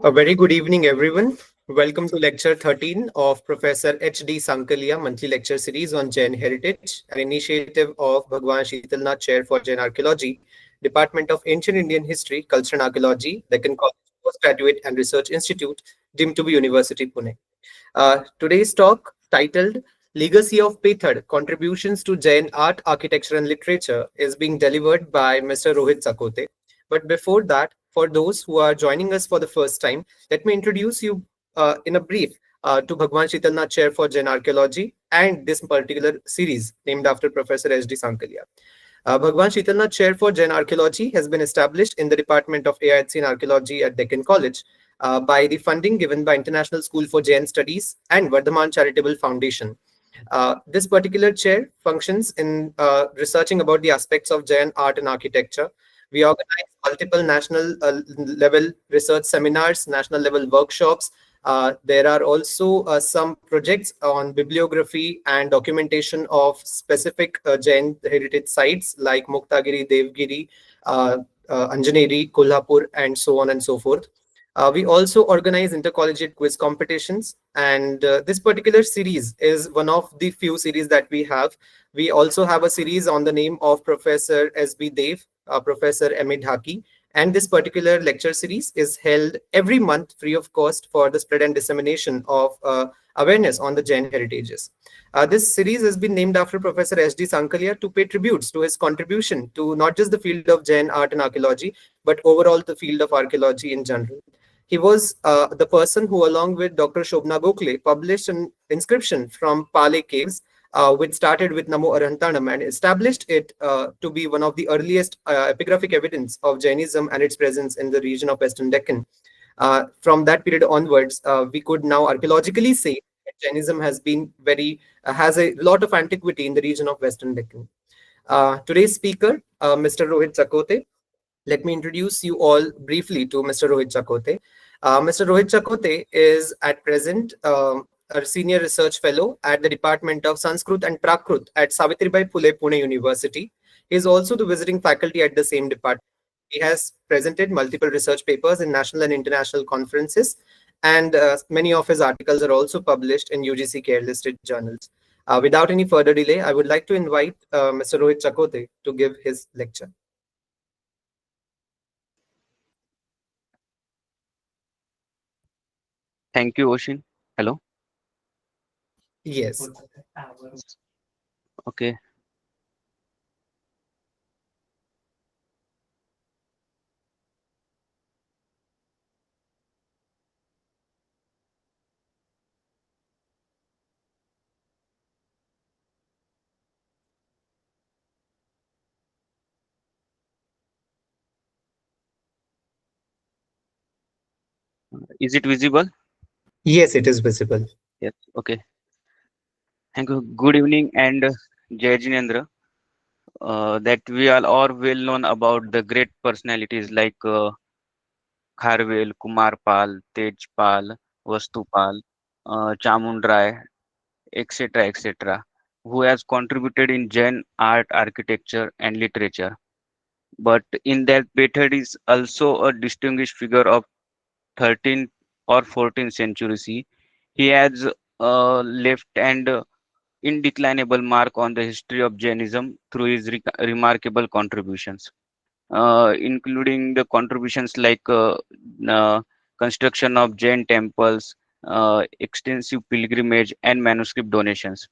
A very good evening, everyone. Welcome to Lecture 13 of Professor H.D. Sankalia Monthly Lecture Series on Jain Heritage, an initiative of Bhagwan Sheetalnath Chair for Jain Archaeology, Department of Ancient Indian History, Culture and Archaeology, Deccan College Postgraduate and Research Institute, deemed to be University Pune. Today's talk, titled Legacy of Pethada Contributions to Jain Art, Architecture and Literature, is being delivered by Mr. Rohit Chakote. But before that, for those who are joining us for the first time, let me introduce you in a brief to Bhagwan Sheetalnath Chair for Jain Archaeology and this particular series named after Professor S.D. Sankalia. Bhagwan Sheetalnath Chair for Jain Archaeology has been established in the Department of AIHC in Archaeology at Deccan College by the funding given by International School for Jain Studies and Vardhaman Charitable Foundation. This particular chair functions in researching about the aspects of Jain art and architecture. We organize multiple national level research seminars, national level workshops. There are also some projects on bibliography and documentation of specific Jain heritage sites like Muktagiri, Devgiri, Anjaneri, Kolhapur, and so on and so forth. We also organize intercollegiate quiz competitions, and this particular series is one of the few series that we have. We also have a series on the name of Professor S.B. Dev, Professor M.A. Dhaki, and this particular lecture series is held every month free of cost for the spread and dissemination of awareness on the Jain heritages. This series has been named after Professor S.D. Sankalia to pay tributes to his contribution to not just the field of Jain art and archaeology, but overall the field of archaeology in general. He was the person who, along with Dr. Shobna Gokhale, published an inscription from Pale caves, which started with Namo Arhantanam and established it to be one of the earliest epigraphic evidence of Jainism and its presence in the region of Western Deccan. From that period onwards, we could now archaeologically say that Jainism has a lot of antiquity in the region of Western Deccan. Today's speaker, Mr. Rohit Chakote. Let me introduce you all briefly to Mr. Rohit Chakote. Mr. Rohit Chakote is at present a senior research fellow at the Department of Sanskrit and Prakrit at Savitribai Phule Pune University. He is also the visiting faculty at the same department. He has presented multiple research papers in national and international conferences, and many of his articles are also published in UGC care listed journals. Without any further delay, I would like to invite Mr. Rohit Chakote to give his lecture. Thank you, Oshin. Hello. Yes. Okay. Is it visible? Yes, it is visible. Yes. Okay. Thank you. Good evening and Jai Jinendra. That we all well known about the great personalities like Kharvel, Kumar Pal, Tej Pal, Vastu Pal, Chamundrai, etc., etc., who has contributed in Jain art, architecture, and literature. But in that method is also a distinguished figure of 13th or 14th century. He has left an indeclinable mark on the history of Jainism through his remarkable contributions, including the contributions like construction of Jain temples, extensive pilgrimage, and manuscript donations.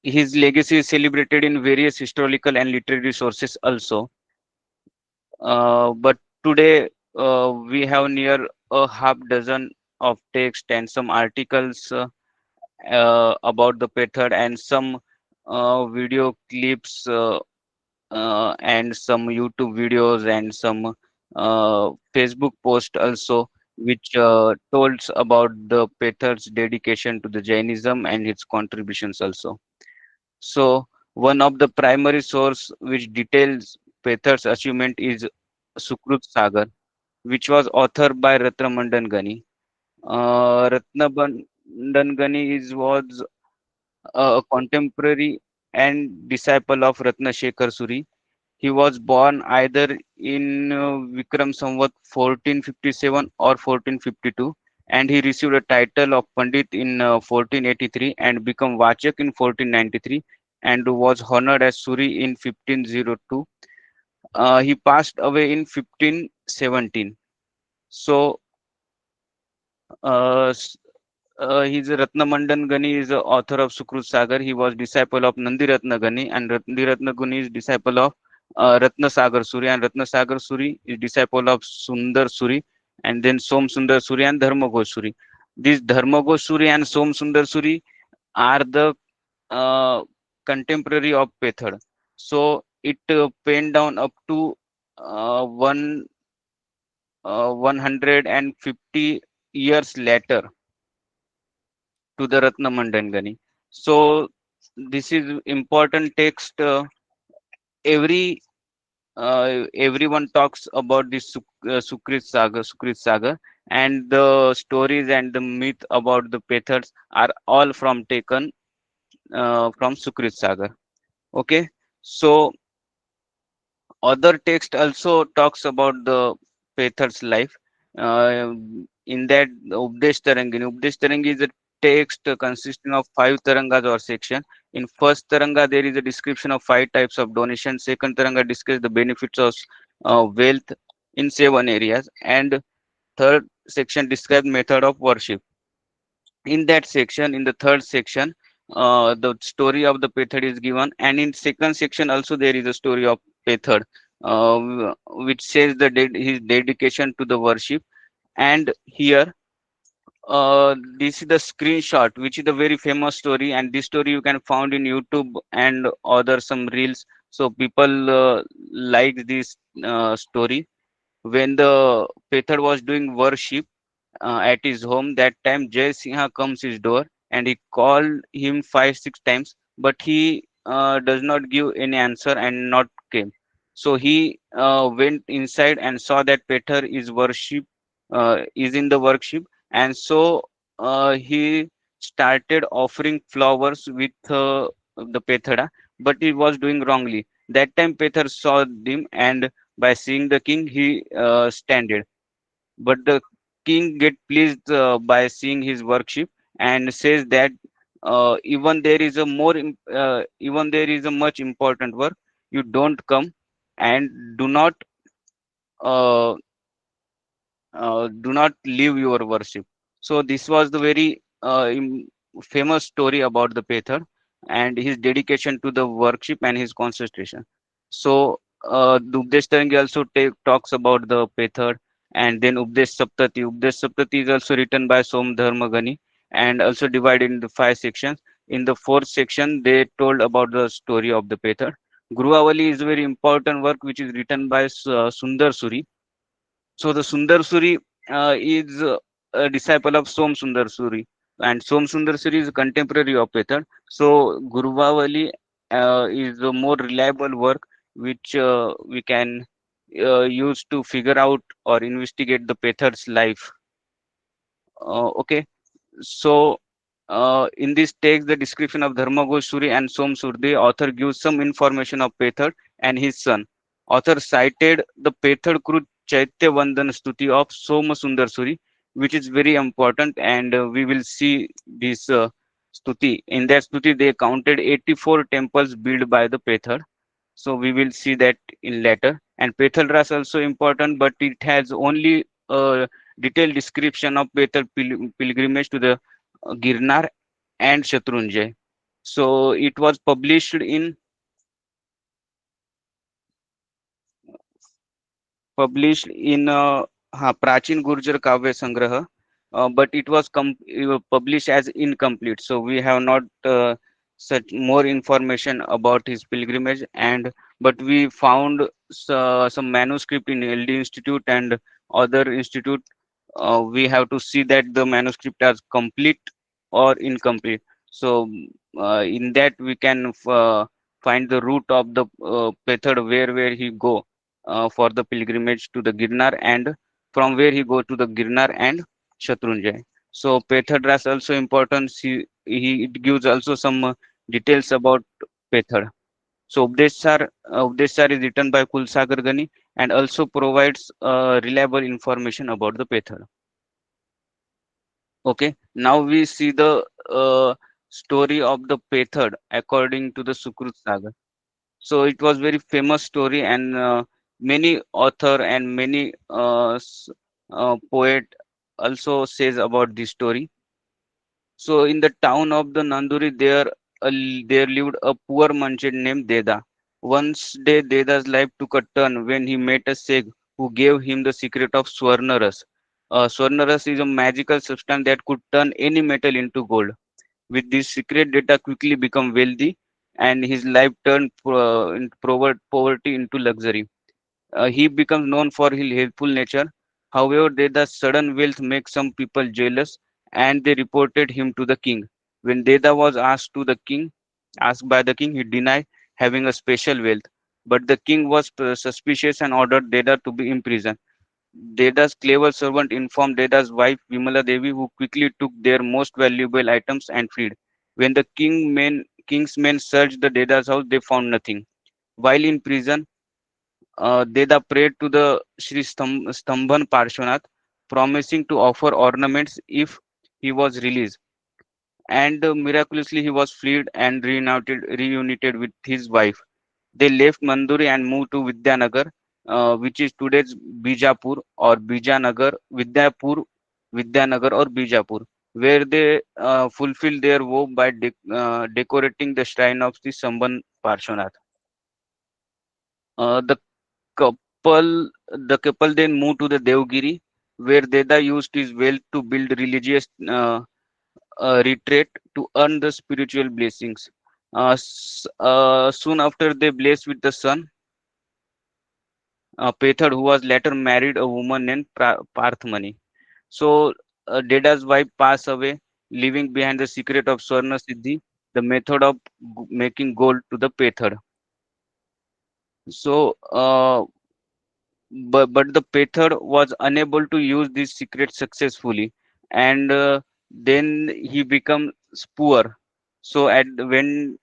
His legacy is celebrated in various historical and literary sources also. But today we have near a half dozen of text and some articles about the method and some video clips and some YouTube videos and some Facebook post also, which told about the Pethar's dedication to the Jainism and its contributions also. So one of the primary source which details Pethar's achievement is Sukrut Sagar, which was authored by Ratnamandan Gani. Ratnamandan Gani was a contemporary and disciple of Ratna Shekhar Suri. He was born either in Vikram Samvat 1457 or 1452, and he received a title of Pandit in 1483 and became Vachak in 1493 and was honored as Suri in 1502. He passed away in 1517. So, uh, he's a Ratnamandan Gani is the author of Sukrut Sagar. He was disciple of Nandi Ratna Gani, and Nandi Ratna Gani is disciple of Ratna Sagar Suri, and Ratna Sagar Suri is disciple of Sundar Suri, and then Som Sundar Suri and Dharma Ghosh Suri. These Dharma Ghosh Suri and Som Sundar Suri are the uh, contemporary of Pethad. So it penned down up to 150 years later to the Ratna Mandangani. So this is important text. Everyone talks about this Sukrit Saga, and the stories and the myth about the Pethers are all from taken from Sukrit Saga. Okay, so other text also talks about the Pethar's life. Uh, in that, the Updesh Tarangi is a text consisting of five tarangas or section. In first taranga, there is a description of five types of donation. Second taranga discusses the benefits of wealth in seven areas, and third section describes method of worship. In that section, in the third section, the story of the Pethad is given, and in second section also there is a story of Pethad, which says his dedication to the worship. And here, this is the screenshot, which is the very famous story, and this story you can find in YouTube and other some reels. So people like this story. When the Pethad was doing worship at his home, that time Jai Singha comes his door and he called him five, six times, but he does not give any answer and not came. So he went inside and saw that Peter is in the worship, and so he started offering flowers with the Pethada, but he was doing wrongly. That time Peter saw him, and by seeing the king, he standed. But the king get pleased by seeing his worship and says that even there is a much important work, you don't come and uh, do not leave your worship. So this was the very famous story about the Pethar and his dedication to the worship and his concentration. So the Updesh Tarangi also talks about the Pethar, and then Updesh Saptati. Updesh Saptati is also written by Som Dharmagani and also divided into five sections. In the fourth section, they told about the story of the Pethar. Guruvavali is a very important work which is written by Sundar Suri. So the Sundar Suri is a disciple of Som Sundar Suri, and Som Sundar Suri is a contemporary of Pethar. So Guruvavali is a more reliable work which we can use to figure out or investigate the Pethar's life. Okay, so in this text, the description of Dharmaghosh Suri and Som Surde, author gives some information of Pethad and his son. Author cited the Pethad Krut Chaitya Vandan Stuti of Soma Sundar Suri, which is very important, and we will see this Stuti. In that Stuti, they counted 84 temples built by the Pethad. So we will see that in later. And Pethalras also important, but it has only a detailed description of Pethal pilgrimage to the Girnar and Shatrunjay. So it was published in Prachin Gurjar Kavya Sangraha, but it was published as incomplete. So we have not such more information about his pilgrimage, and but we found some manuscript in LD Institute and other institute. We have to see that the manuscript is complete or incomplete. So in that we can find the route of the method where he go for the pilgrimage to the Girnar, and from where he go to the Girnar and Shatrunjay. So Pethadras also important. It gives also some details about Pethad. So Updeshar is written by Kulsagar Gani and also provides reliable information about the Pethada. Okay, now we see the story of the Pethad according to the Sukrut Saga. So it was very famous story, and many author and many poet also says about this story. So in the town of the Nanduri, there lived a poor merchant named Deda. Once day, Deda's life took a turn when he met a sage who gave him the secret of Swarnaras. Swarnaras is a magical substance that could turn any metal into gold. With this secret, Deda quickly became wealthy, and his life turned poverty into luxury. He becomes known for his helpful nature. However, Deda's sudden wealth makes some people jealous, and they reported him to the king. When Deda was asked by the king, he denied having a special wealth. But the king was suspicious and ordered Deda to be imprisoned. Deda's clever servant informed Deda's wife Vimala Devi, who quickly took their most valuable items and fled. When the king's men searched the Deda's house, they found nothing. While in prison, Deda prayed to the Stambhan Parshvanath, promising to offer ornaments if he was released. And miraculously, he was freed and reunited with his wife. They left Manduri and moved to Vidyanagar, which is today's Bijapur or Bijanagar, Vidyanagar or Bijapur, where they fulfilled their vow by decorating the shrine of the Stambhan Parshvanath. The couple the couple then moved to the Devgiri, where Deda used his wealth to build religious retreat to earn the spiritual blessings. Soon after, they blessed with the son, Pethad, who was later married a woman named Parthmani. So Deda's wife passed away, leaving behind the secret of Swarna Siddhi, the method of making gold to the Pethad. So but the Pethad was unable to use this secret successfully, and then he became poor. So when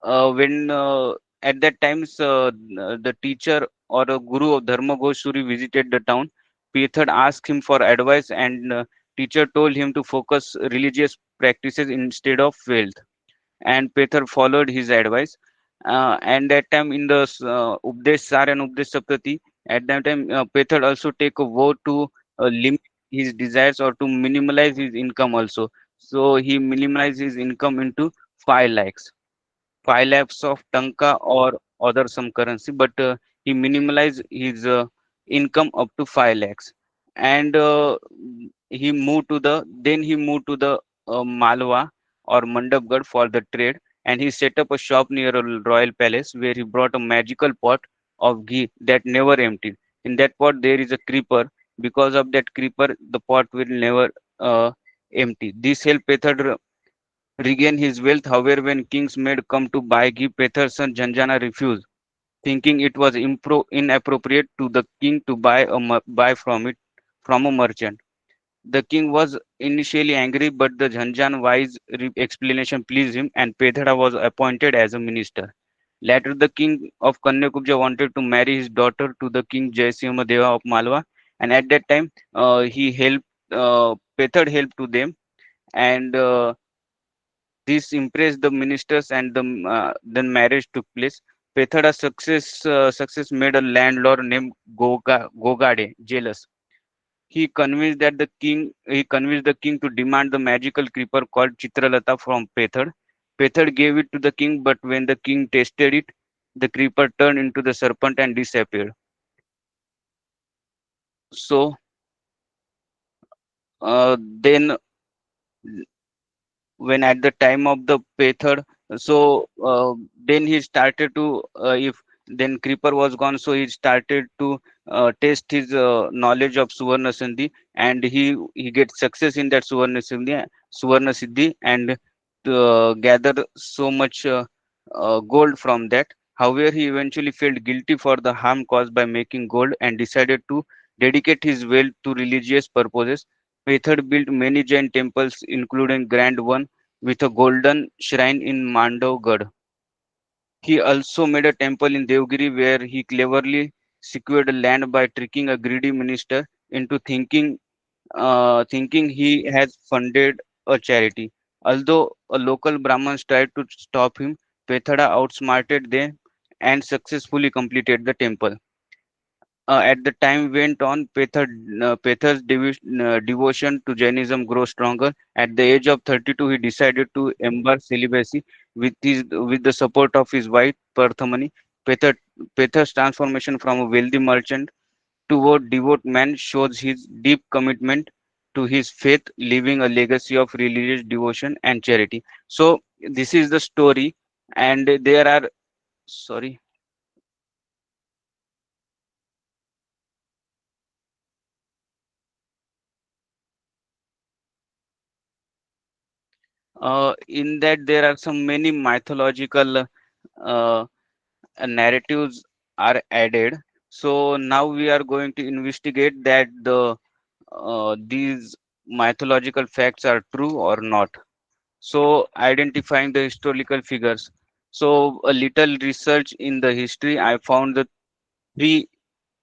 at that times the teacher or a guru of Dharma Goshuri visited the town, Pethad asked him for advice, and teacher told him to focus religious practices instead of wealth, and Pethar followed his advice. And that time in the Updesh Sar and Updesh Saptati, at that time Pethar also take a vow to limit his desires or to minimalize his income also. So he minimalized his income into 5 lakhs. 5 lakhs of tanka or other some currency, but he minimalized his income up to 5 lakhs. And he moved to the Malwa or Mandapgarh for the trade, and he set up a shop near a royal palace where he brought a magical pot of ghee that never emptied. In that pot there is a creeper. Because of that creeper, the pot will never empty. This helped Pethad regain his wealth. However, when king's maid come to buy ghee, Pethar's son Janjana refused, thinking it was inappropriate to the king to buy from a merchant. The king was initially angry, but the Janjan wise explanation pleased him, and Pethada was appointed as a minister. Later, the king of Kanyakubja wanted to marry his daughter to the king Jaisimha Deva of Malwa, and at that time, he helped. Pethad helped to them, and this impressed the ministers, and then marriage took place. Pethada's success made a landlord named Gogade jealous. He convinced the king to demand the magical creeper called Chitralata from Pethad. Pethad gave it to the king, but when the king tasted it, the creeper turned into the serpent and disappeared. So then when at the time of the Pethad, so then he started to if then creeper was gone, so he started to test his knowledge of Suvarna Sandhi, and he gets success in that Suvarna Siddhi, and gather so much gold from that. However, he eventually felt guilty for the harm caused by making gold and decided to dedicate his wealth to religious purposes. Pethad built many Jain temples, including grand one with a golden shrine in Mandavgarh. He also made a temple in Devgiri where he cleverly secured land by tricking a greedy minister into thinking he has funded a charity. Although a local Brahmins tried to stop him, Pethada outsmarted them and successfully completed the temple. At the time went on, Pethar's devotion to Jainism grew stronger. At the age of 32, he decided to embark celibacy with the support of his wife Parthamani. Pethar, Pethar's transformation from a wealthy merchant toward devout man shows his deep commitment to his faith, leaving a legacy of religious devotion and charity. So this is the story, and there are sorry. In that there are some many mythological narratives are added. So now we are going to investigate that these mythological facts are true or not. So identifying the historical figures. So a little research in the history, I found the three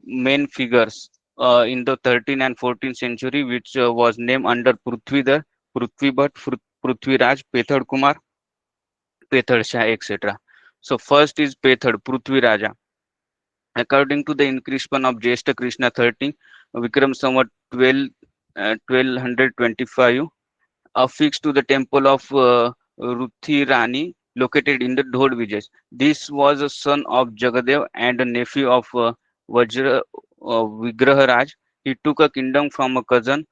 main figures in the 13th and 14th century, which was named under Prithvidhar, Prithvibhat, Prithviraj, Pethad Kumar, Pethad Shah, etc. So first is Pethad, Prithvi Raja. According to the inscription of Jyeshta Krishna 13, Vikram Samvat 12, 1225, affixed to the temple of Ruthi Rani, located in the Dhod Vijay. This was a son of Jagadev and a nephew of Vajra Vigraharaj. He took a kingdom from a cousin,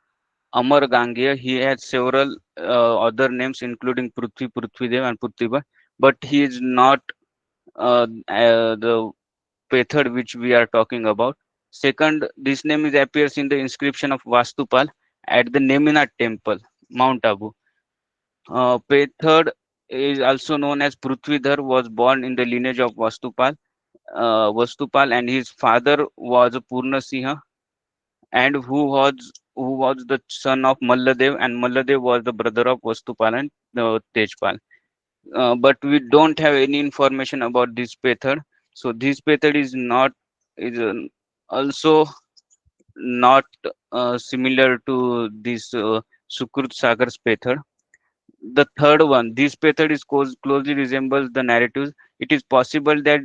Amar Gangeya. He had several other names, including Prithvi, Prithvidev, and Prithviba, but he is not the Pethod which we are talking about. Second, this name is appears in the inscription of Vastupal at the Nemina temple, Mount Abu. Pethod is also known as Prithvidhar, was born in the lineage of Vastupal, and his father was Purna Singha, and who was the son of Malladev, and Malladev was the brother of Vastupal and Tejpal. But we don't have any information about this method. So this method is also not similar to this Sukrut Sagar's method. The third one, this method is closely resembles the narratives. It is possible that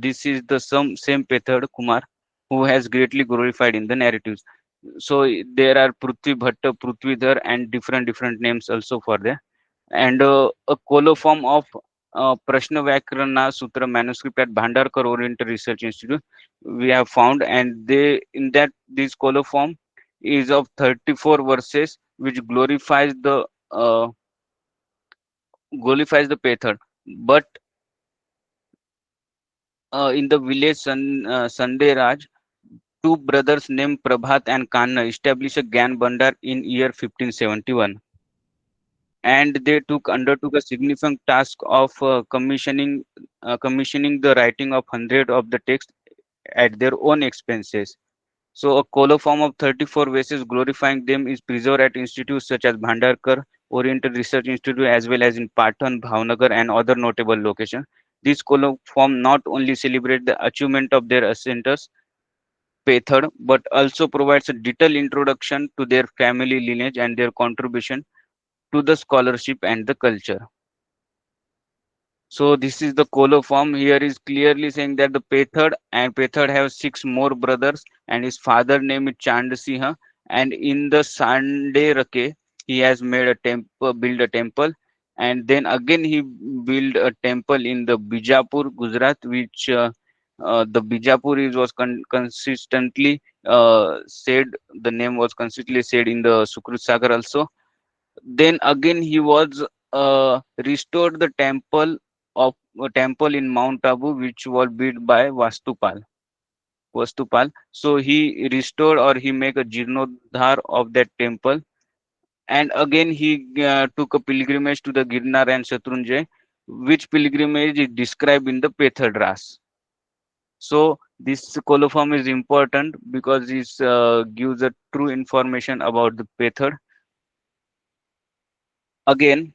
this is the same method Kumar who has greatly glorified in the narratives. So there are Prithvi Bhatta, Prithvidhar, and different names also for them, and a coloform of Prashna Vyakarana Sutra manuscript at Bhandarkar Oriental Research Institute we have found, and they in that this coloform is of 34 verses, which glorifies the Pethod. But in the village Sunday Raj, two brothers named Prabhat and Kanna established a Gyan Bandar in year 1571, and they undertook a significant task of commissioning the writing of hundred of the text at their own expenses. So a coloform of 34 verses glorifying them is preserved at institutes such as Bhandarkar Oriental Research Institute, as well as in Patan, Bhavnagar, and other notable locations. This coloform not only celebrates the achievement of their ascendants, Pethod, but also provides a detailed introduction to their family lineage and their contribution to the scholarship and the culture. So this is the coloform. Here is clearly saying that the Pethad have six more brothers, and his father name is Chandasiha. And in the Sande Rake, he has made a temple, build a temple, and then again he built a temple in the Bijapur, Gujarat, which the Bijapur is was consistently said. The name was consistently said in the Sukrut Sagar also. Then again he was restored the temple in Mount Abu, which was built by Vastupal. So he restored or he make a Jirnodhar of that temple, and again he took a pilgrimage to the Girnar and Shatrunjay, which pilgrimage is described in the Pethadras. So this coloform is important because it gives a true information about the Pethad. Again,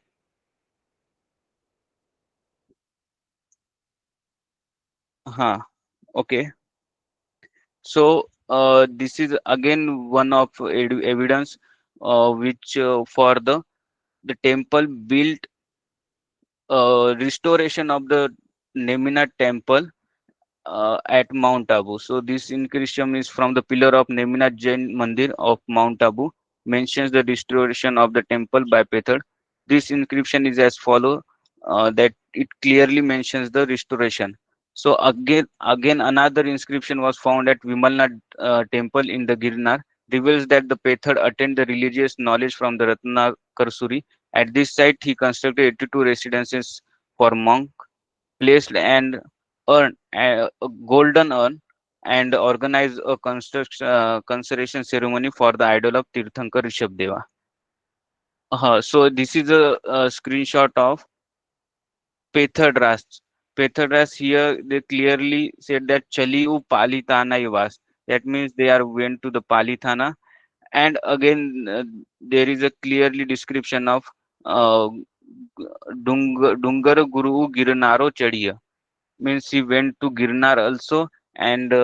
huh, okay. So this is again one of evidence which for the temple built restoration of the Nemina temple at Mount Abu. So this inscription is from the pillar of Nemina Jain Mandir of Mount Abu, mentions the restoration of the temple by Pethad. This inscription is as follow that it clearly mentions the restoration. So again another inscription was found at Vimalnath temple in the Girnar, reveals that the Pethad attained the religious knowledge from the Ratnakarsuri. At this site, he constructed 82 residences for monks, placed an urn, a golden urn, and organized a conservation ceremony for the idol of Tirthankar Rishabdeva. So this is a screenshot of Pethadras. Pethadras here they clearly said that Chaliu Palitana Ivas. That means they are went to the Palitana, and again there is a clearly description of uh, Dungar Guru Giranaro Chadiya, means he went to Girnar also, and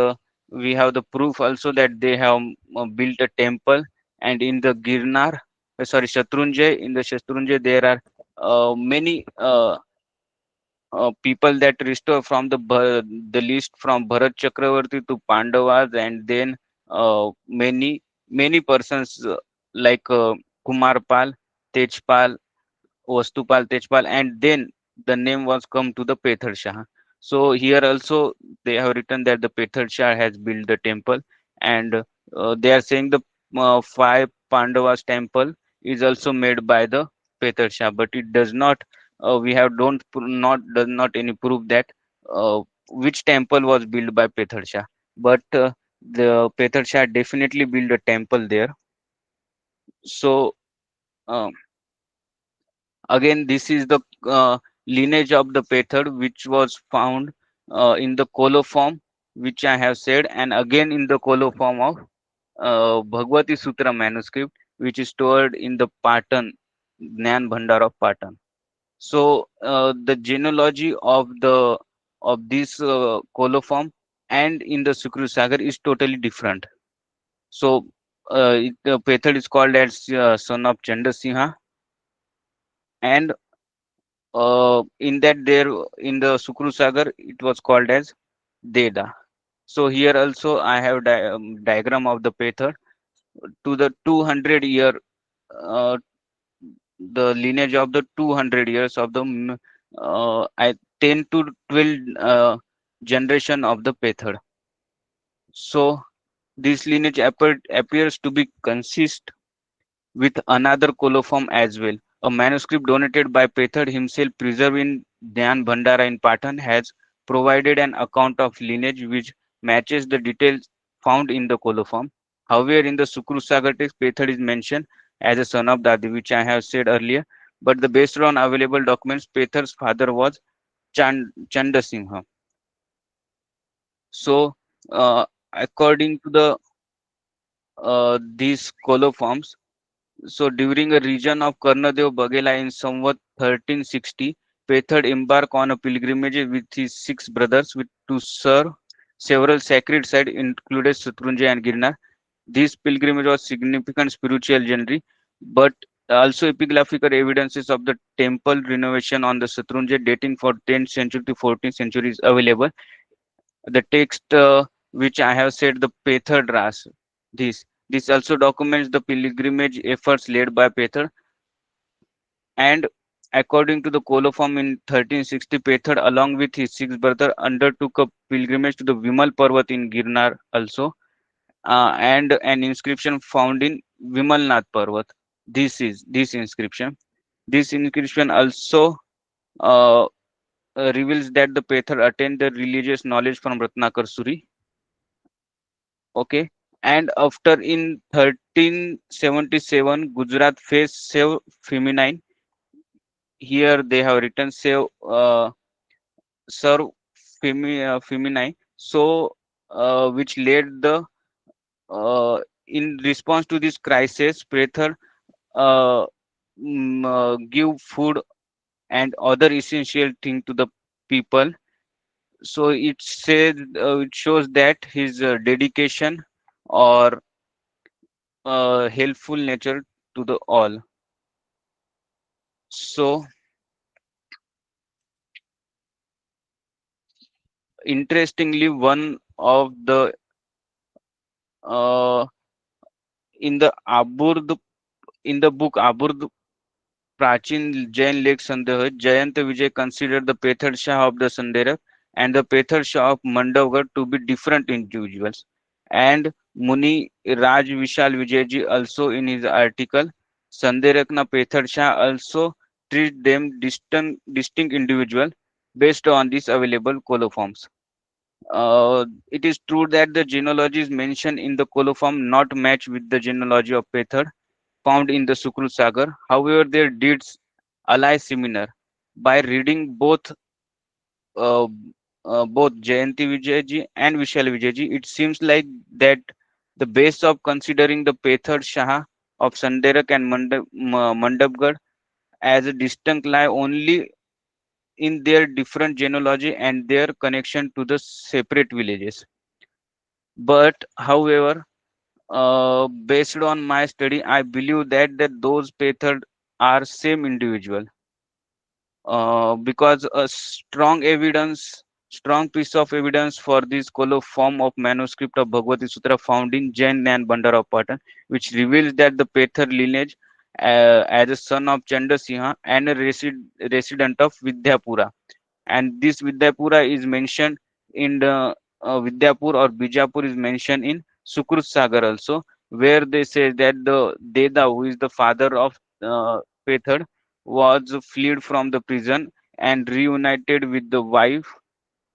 we have the proof also that they have built a temple, and in the Girnar, sorry, Shatrunjay, in the Shatrunjay there are many people that restore from the list from Bharat Chakravarti to Pandavas, and then many persons like Kumarpal, Tejpal, Vastupal, Tejpal, and then the name was come to the Pethad Shah. So here also they have written that the Pethad Shah has built the temple, and they are saying the five Pandavas temple is also made by the Pethad Shah, but it does not. We have don't not does not any proof that which temple was built by Pethad Shah, but the Pethad Shah definitely built a temple there. So. um Again, this is the lineage of the Pethod, which was found in the coloform, which I have said, and again in the coloform of Bhagavati Sutra manuscript, which is stored in the Patan, Gnan Bhandar of Patan. So the genealogy of this coloform and in the Sukru Sagar is totally different. So the Pethod is called as son of Chandasinha, and in that there in the Sukru Sagar it was called as Deda. So here also I have diagram of the Pethar to the 200 year uh, the lineage of the 200 years of the I 10 to 12 generation of the Pethar. So this lineage appears to be consist with another coloform as well. A manuscript donated by Pethad himself, preserved in Dhyan Bhandara in Patan, has provided an account of lineage which matches the details found in the coloform. However, in the Sukru Sagar text, Pethad is mentioned as a son of Dadi, which I have said earlier. But the based on available documents, Pethad's father was Chandasimha. So, according to the these coloforms, so during a region of Karnadev Bagela in somewhat 1360, Pethad embarked on a pilgrimage with his six brothers to serve several sacred sites, included Shatrunjay and Girnar. This pilgrimage was significant spiritual journey, but also epigraphical evidences of the temple renovation on the Shatrunjay dating from 10th century to 14th century is available. The text which I have said, the Pethad Ras, this also documents the pilgrimage efforts led by Pethad, and according to the coloform in 1360, Pethad along with his six brothers undertook a pilgrimage to the Vimal Parvat in Girnar also, and an inscription found in Vimalnath Parvat. This inscription. This inscription also uh, reveals that the Pethad attained the religious knowledge from Ratnakar Suri. Okay, and after in 1377, Gujarat faced save feminine. Here they have written save serve feminine. So which led the in response to this crisis, Prather give food and other essential thing to the people. So it says it shows that his dedication or helpful nature to the all. So interestingly, one of the uh, in the Aburd in the book Aburd Prachin Jain Lake Sandeh, Jayant Vijay considered the Pethad Shah of the Sanderak and the Pethad Shah of Mandavgarh to be different individuals. And Muni Raj Vishal Vijayji also in his article, Sanderakna Pethad Shah also treat them distinct individual based on these available coloforms. It is true that the genealogies mentioned in the coloform not match with the genealogy of Pethad found in the Sukrut Sagar. However, their deeds ally similar. By reading uh, both Jayanti Vijayji and Vishal Vijayji, it seems like that the base of considering the Pethad Shah of Sanderak and Mandapgarh as a distinct lie only in their different genealogy and their connection to the separate villages. But however, based on my study, I believe that those Pethad are same individual because a strong piece of evidence for this coloform of manuscript of Bhagavati Sutra found in Jain and Bandara of Patan, which reveals that the Pethar lineage as a son of Chandrasingha and a resident of Vidyapura. And this Vidyapura is mentioned in the Vidyapur or Bijapur is mentioned in Sukrut Sagar also, where they say that the Deda, who is the father of Pethar, was fled from the prison and reunited with the wife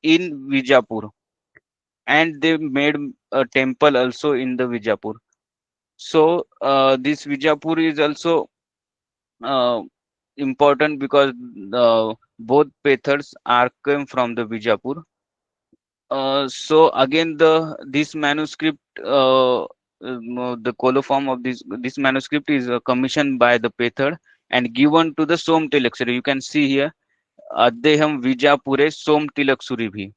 in Vijapur, and they made a temple also in the Vijapur. So this Vijapur is also uh, important because both Pethars are came from the Vijapur. So again, the this manuscript, the coloform of this manuscript is commissioned by the Pethar and given to the Som Tilak Suri. You can see here, Addeham Vijapure Som Tilak Suri bhi.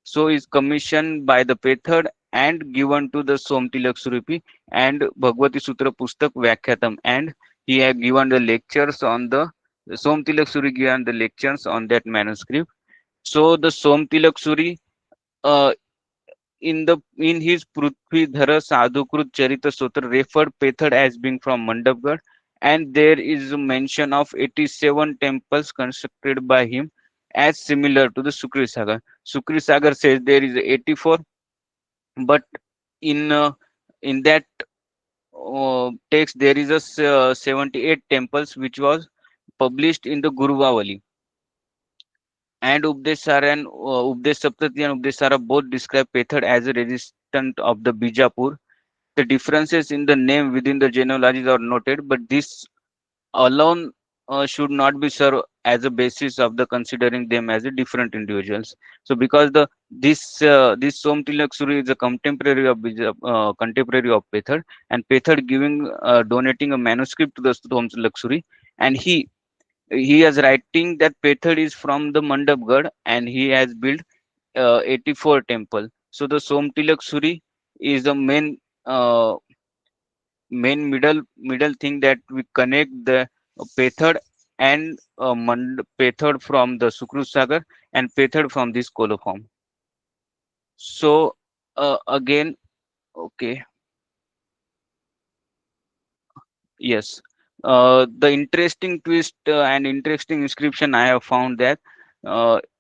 So is commissioned by the Pethad and given to the Som Tilak Suripi and Bhagavati Sutra Pustak Vyakhyatam, and he had given the lectures on the Som Tilak Suri given the lectures on that manuscript. So the Som Tilak Suri uh, in his Prithvidhara Sadhukrut Charita Sutra referred Pethad as being from Mandapgarh, and there is a mention of 87 temples constructed by him as similar to the Sukri Sagar. Sukri Sagar says there is 84, but in uh, in that text there is a 78 temples which was published in the Guruvavali, and Updeshara and Updesh Saptati and Updeshara both describe Pethad as a resistant of the Bijapur. The differences in the name within the genealogies are noted, but this alone should not be served as a basis of the considering them as a different individuals. So because this Somtilak Suri is a contemporary of contemporary of Pethad, and Pethad giving donating a manuscript to the Somtilak Suri, and he is writing that Pethad is from the Mandapgarh and he has built 84 temple. So the Somtilak Suri is the uh, main middle thing that we connect the Pethad and Pethad from the Sukru Sagar and Pethad from this coloform. So again, okay, yes. The interesting twist and interesting inscription I have found that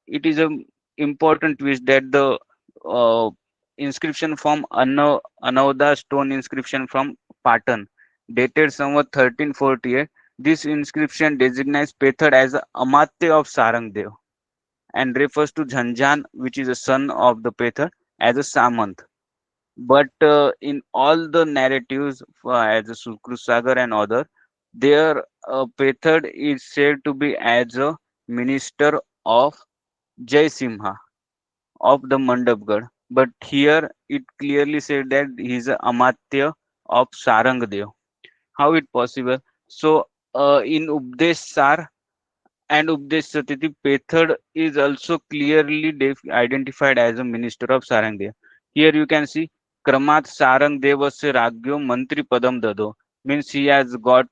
it is a important twist that the uh, inscription from Anauda stone inscription from Patan, dated somewhat 1348. This inscription designates Pethad as a Amatya of Sarangdev and refers to Jhanjan, which is a son of the Pethad, as a Samant. But in all the narratives, as a Sukru Sagar and other, their Pethad is said to be as a minister of Jai Simha of the Mandapgarh. But here it clearly said that he is a Amatya of Sarangdev. How it possible? So in Updesh Sar, And Updesh Satiti Pethad is also clearly identified as a minister of Sarangdev. Here you can see Kramat Sarangdevasya Ragyo Mantri Padam Dado, means he has got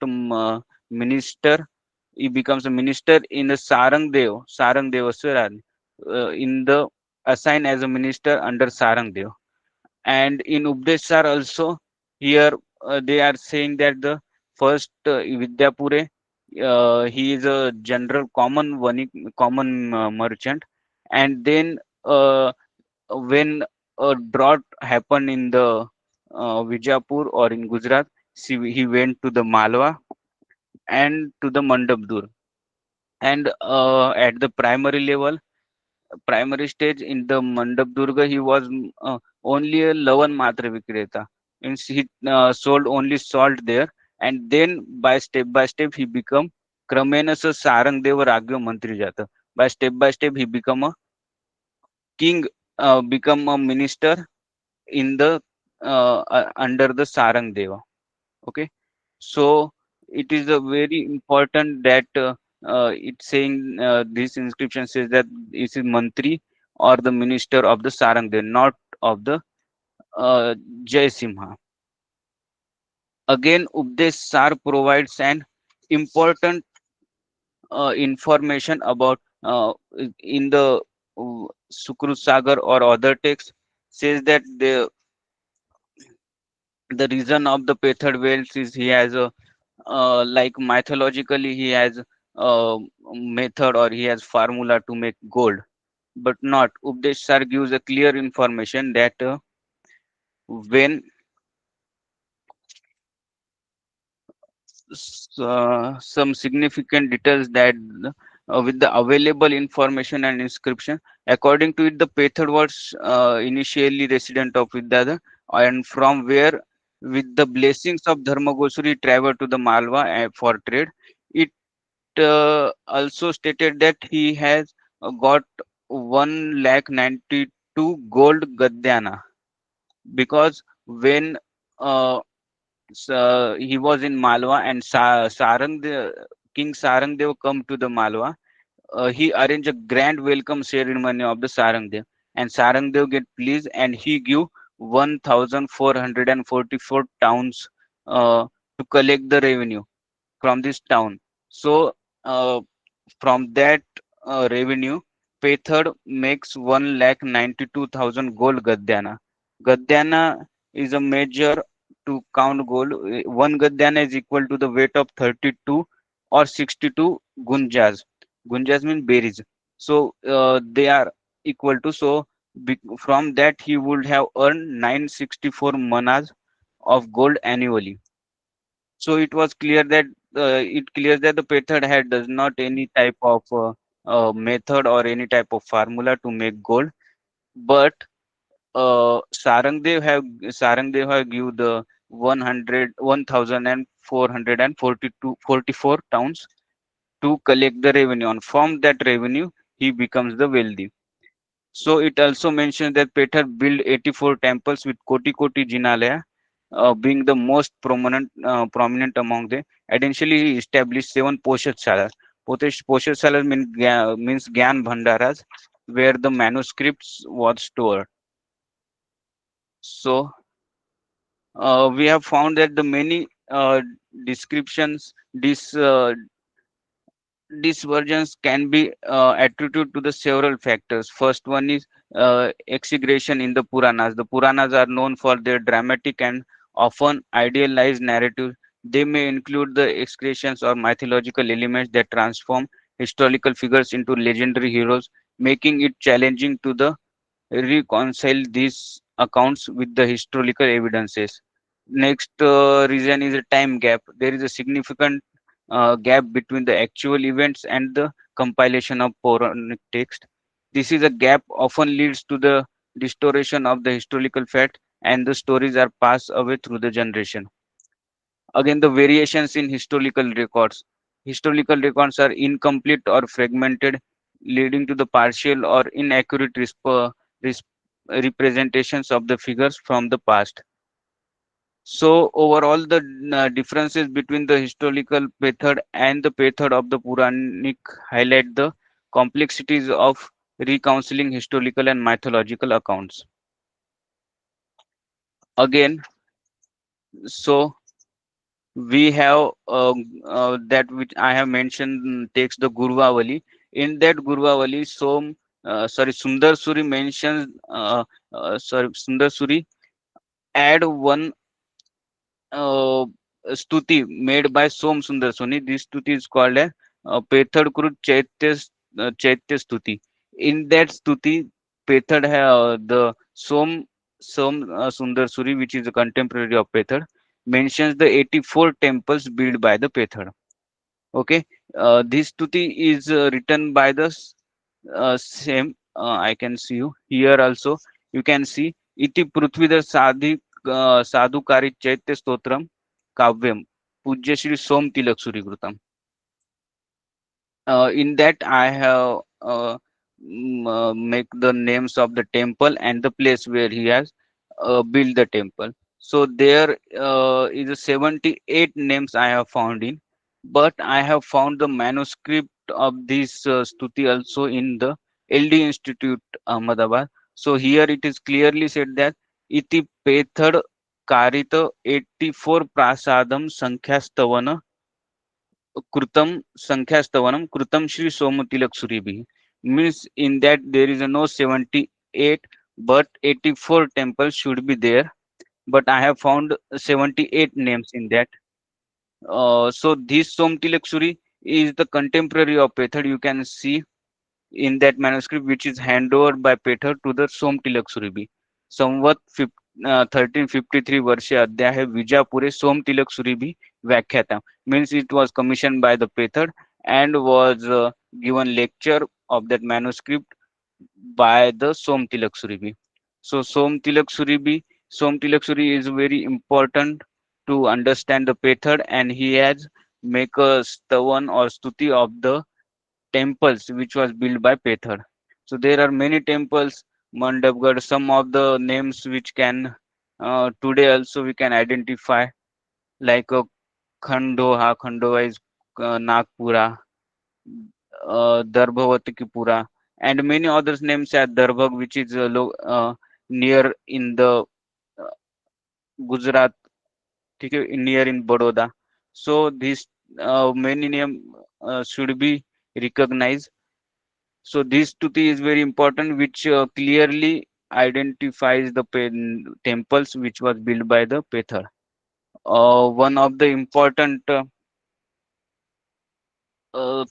minister. He becomes a minister in the Sarangdevasya in the assigned as a minister under Sarangdev. And in Updeshar also, here they are saying that the first Vidyapure, he is a general common merchant, and then when a drought happened in the Vijapur or in Gujarat, he went to the Malwa and to the Mandapdur. And at the primary stage in the Mandap Durga, he was only a Lavan Matra Vikreta. Means he sold only salt there, and then by step, he become Kramena sa Sarang Deva Ragyo Mantri Jata. By step, he become a king, become a minister in the under the Sarang Deva. Okay, so it is a very important that it's saying this inscription says that it is mantri or the minister of the Sarangdev, not of the Jai Simha. Again, Updesh Sar provides an important information about in the Sukrut Sagar or other texts says that the reason of the Pethad wells is he has a like mythologically he has a method or he has formula to make gold, but not. Updesh Sar gives a clear information that when some significant details that with the available information and inscription, according to it, the Pethad was initially resident of Vidyadhar, and from where, with the blessings of Dharma Gosuri, traveled to the Malwa for trade. It also stated that he has got 192 gold Gadyana, because when he was in Malwa and King Sarangdev come to the Malwa, he arranged a grand welcome ceremony of the Sarangdev, and Sarangdev get pleased and he give 1,444 towns to collect the revenue from this town. So uh, from that revenue, Pethad makes 1,92,000 gold Gadyana. Gadyana is a measure to count gold. One Gadyana is equal to the weight of 32 or 62 gunjas. Gunjas mean berries. So they are equal to. So from that he would have earned 964 manas of gold annually. So it was clear that it clears that the Pethad had does not any type of method or any type of formula to make gold, but Sarangdev have give the 1,444 towns to collect the revenue, and from that revenue he becomes the wealthy. So it also mentions that Petar built 84 temples with Koti Koti Jinalaya being the most prominent among them. Additionally, he established 7 Poshatsalas. Poshatsalas means Gyan Bhandaras, where the manuscripts was stored. So we have found that the many descriptions, divergence can be attributed to the several factors. First one is exaggeration in the Puranas. The Puranas are known for their dramatic and often idealized narratives. They may include the excretions or mythological elements that transform historical figures into legendary heroes, making it challenging to reconcile these accounts with the historical evidences. Next reason is a time gap. There is a significant gap between the actual events and the compilation of Puranic text. This is a gap often leads to the distortion of the historical fact, and the stories are passed away through the generation. Again, the variations in historical records. Historical records are incomplete or fragmented, leading to the partial or inaccurate res- representations of the figures from the past. So overall, the differences between the historical method and the method of the Puranic highlight the complexities of reconciling historical and mythological accounts. Again, so we have that which I have mentioned takes the Gurvavali. In that Gurvavali, Sundar Suri mentions Sundar Suri add one uh, stuti made by Som Sundar Soni. This stuti is called a Pethad Krut Chaitya Stuti. In that stuti, Pethad the Som Sundar Suri, which is a contemporary of Pethad, mentions the 84 temples built by the Pethad. Okay, this stuti is written by the same. I can see you here also. You can see iti Prithvidar Sadhukari Chaitya Stotram Kavyam Pujya Shri Som Tilak Surikrutam. In that I have make the names of the temple and the place where he has built the temple. So there is a 78 names I have found in, but I have found the manuscript of this stuti also in the LD Institute Ahmedabad. So here it is clearly said that iti pethad karita 84 prasadam sankhyastavana Krutam Sankhyastavanam Krutam Shri Somatilak Suribhi means in that there is a no 78 but 84 temples should be there, but I have found 78 names in that. So this Somtilak Suri is the contemporary of Pethad. You can see in that manuscript which is handed over by Peter to the Somtilak Suribi. संवत 1353 वर्षे अध्याय है विजापुरे सोमतिलक सुरीभी व्याख्याता means it was commissioned by the Pethad and was given lecture of that manuscript by the Somtilak Suribi. So Somtilak Suri is very important to understand the Pethad, and he has make a stavan or stuti of the temples which was built by Pethad. So there are many temples, Mandapgad, some of the names which can today also we can identify like Khandoha is Nagpura, Darbhavatipura, and many others names at Darbhag which is near in the uh, Gujarat, ठीक है, near in Baroda. So these many name should be recognized. So this tuti is very important, which clearly identifies the temples which was built by the Pethar. One of the important uh,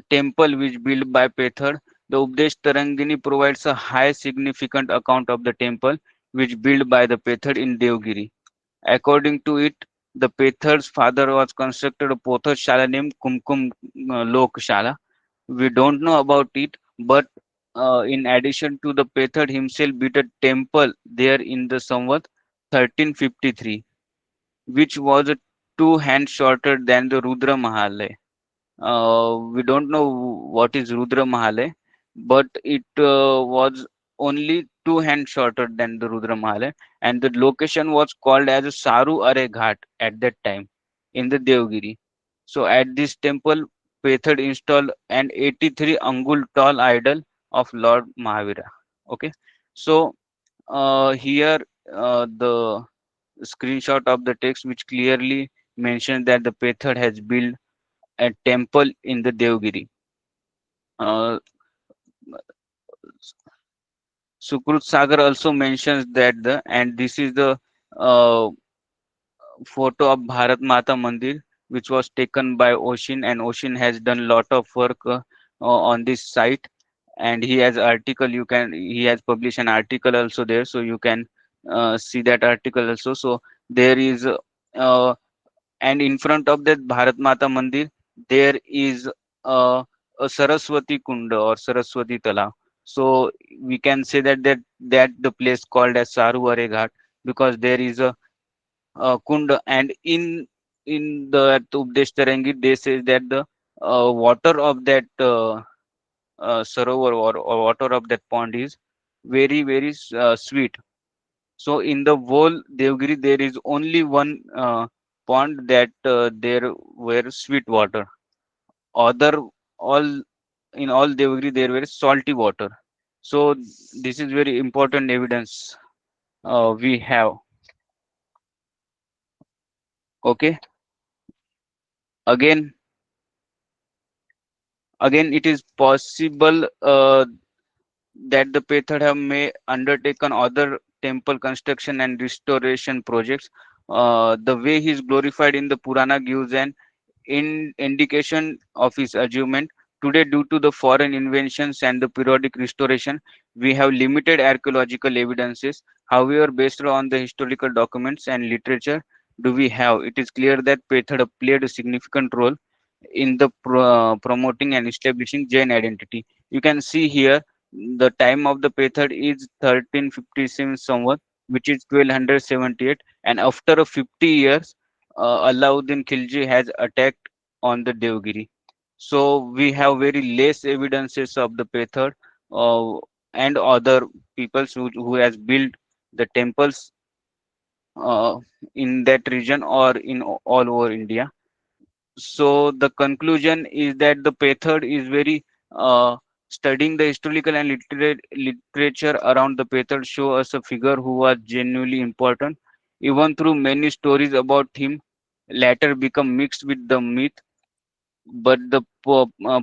temple which built by Pethar, the Updesh Tarangini provides a high significant account of the temple which built by the Pethar in Devgiri. According to it, the Pethar's father was constructed a Pothar Shala named Kumkum Lok Shala. We don't know about it, but in addition to the Pethad himself built a temple there in the Samvat 1353, which was a two hands shorter than the Rudra Mahalaya. We don't know what is Rudra Mahalaya, but it was only two hands shorter than the Rudra Mahalaya, and the location was called as Saru Are Ghat at that time in the Devgiri. So at this temple, Pethad installed an 83 angul tall idol of Lord Mahavira. Okay, so here the screenshot of the text which clearly mentions that the Pethad has built a temple in the Devgiri. Uh, Sukrut Sagar also mentions that and this is the uh, photo of Bharat Mata Mandir, which was taken by Oshin, and Oshin has done lot of work on this site, and he has article. He has published an article also there, so you can see that article also. So there is and in front of that Bharat Mata Mandir, there is a Saraswati Kunda or Saraswati Tala. So we can say that the place called as Saruware Ghat because there is a Kunda, and in the Updesh Tarangi they say that the water of that Sarovar or water of that pond is very sweet. So in the whole Devgiri, there is only one pond that there were sweet water. Other all in all Devgiri there were salty water. So this is very important evidence we have. Okay. Again, again, it is possible that the Pethad have may undertaken other temple construction and restoration projects. The way he is glorified in the Purana gives an indication of his achievement. Today, due to the foreign inventions and the periodic restoration, we have limited archaeological evidences. However, based on the historical documents and literature do we have, it is clear that Pethada played a significant role in the promoting and establishing Jain identity. You can see here the time of the Pethad is 1357 somewhat, which is 1278, and after a 50 years, Alauddin Khilji has attacked on the Devgiri. So we have very less evidences of the Pethad uh, and other peoples who has built the temples uh, in that region or in all over India. So the conclusion is that the Pethod is very studying the historical and literature around the Pethod show us a figure who was genuinely important. Even through many stories about him later become mixed with the myth, but the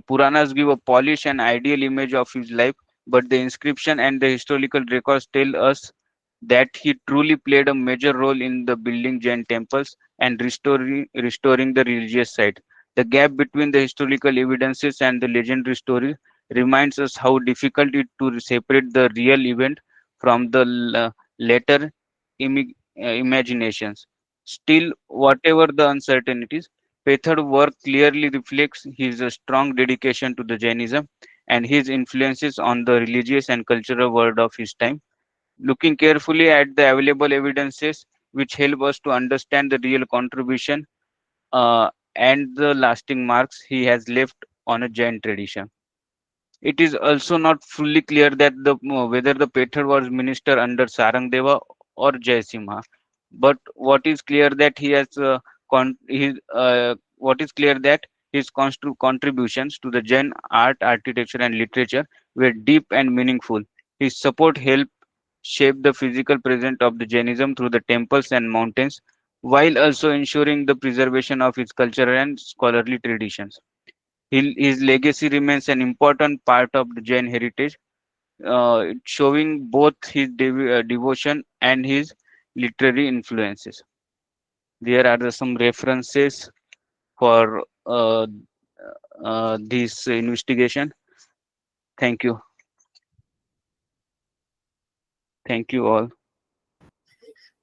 Puranas give a polished and ideal image of his life, but the inscription and the historical records tell us that he truly played a major role in the building Jain temples and restoring the religious site. The gap between the historical evidences and the legendary stories reminds us how difficult it to separate the real event from the later imaginations. Still, whatever the uncertainties, Pethad work clearly reflects his strong dedication to the Jainism and his influences on the religious and cultural world of his time. Looking carefully at the available evidences, which help us to understand the real contribution and the lasting marks he has left on a Jain tradition. It is also not fully clear that the whether the Pethad was minister under Sarangdeva or Jaisimha, but what is clear that he has what is clear that his contributions to the Jain art, architecture, and literature were deep and meaningful. His support helped shape the physical presence of the Jainism through the temples and mountains, while also ensuring the preservation of its cultural and scholarly traditions. His legacy remains an important part of the Jain heritage, showing both his devotion and his literary influences. There are some references for this investigation. Thank you. Thank you all.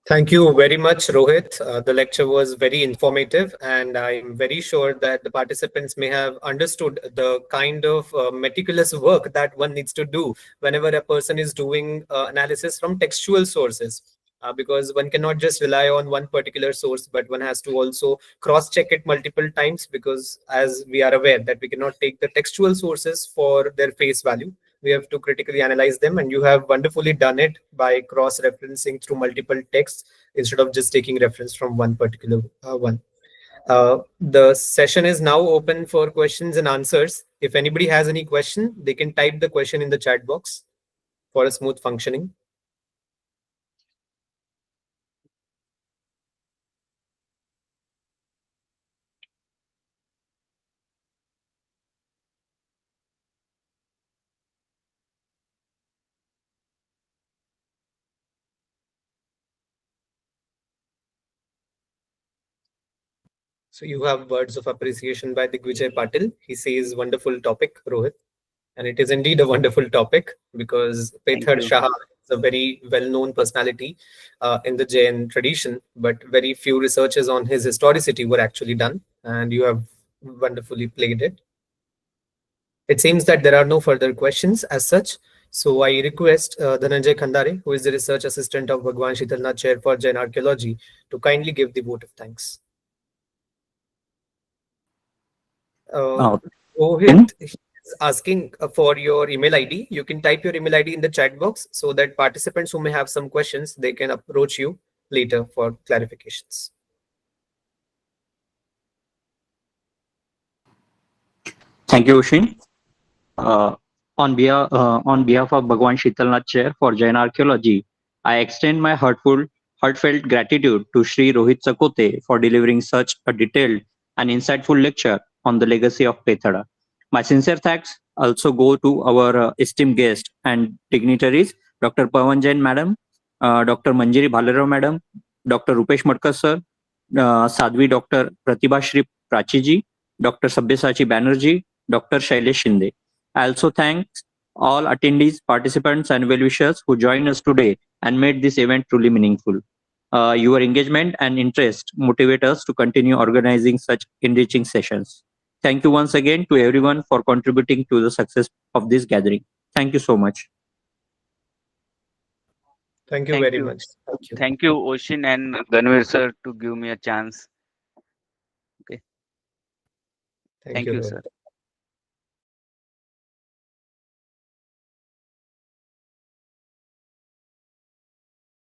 Thank you very much, Rohit. The lecture was very informative, and I'm very sure that the participants may have understood the kind of meticulous work that one needs to do whenever a person is doing analysis from textual sources. Because one cannot just rely on one particular source, but one has to also cross check it multiple times. Because, as we are aware, that we cannot take the textual sources for their face value, we have to critically analyze them, and you have wonderfully done it by cross referencing through multiple texts instead of just taking reference from one particular one. The session is now open for questions and answers. If anybody has any question, they can type the question in the chat box for a smooth functioning. So you have words of appreciation by Digvijay Patil. He says, wonderful topic, Rohit. And it is indeed a wonderful topic because Thank Pethad you. Shah is a very well-known personality in the Jain tradition, but very few researches on his historicity were actually done, and you have wonderfully played it. It seems that there are no further questions as such, so I request Dhananjay Khandare, who is the research assistant of Bhagwan Sheetalnath Chair for Jain Archaeology, to kindly give the vote of thanks. Uh, Uh, can Rohit, you? is asking for your email ID. You can type your email ID in the chat box so that participants who may have some questions, they can approach you later for clarifications. Thank you, Oshin. Uh, on behalf of Bhagwan Shitalnath Chair for Jain Archaeology, I extend my heartfelt gratitude to Sri Rohit Chakote for delivering such a detailed and insightful lecture on the legacy of Pethada. My sincere thanks also go to our esteemed guests and dignitaries, Dr. Pawan Jain Madam, Dr. Manjiri Bhalerao Madam, Dr. Rupesh Matkar Sir, Sadhvi Dr. Pratibha Shri Prachiji, Dr. Sabyasachi Banerjee, Dr. Shailesh Shinde. I also thank all attendees, participants, and well-wishers who joined us today and made this event truly meaningful. Your engagement and interest motivate us to continue organizing such enriching sessions. Thank you once again to everyone for contributing to the success of this gathering. Thank you so much. Thank you Thank very you. much. Thank you. Thank you, Oshin and Ganvir sir, to give me a chance. Okay. Thank Thank you, you, Rohit. sir.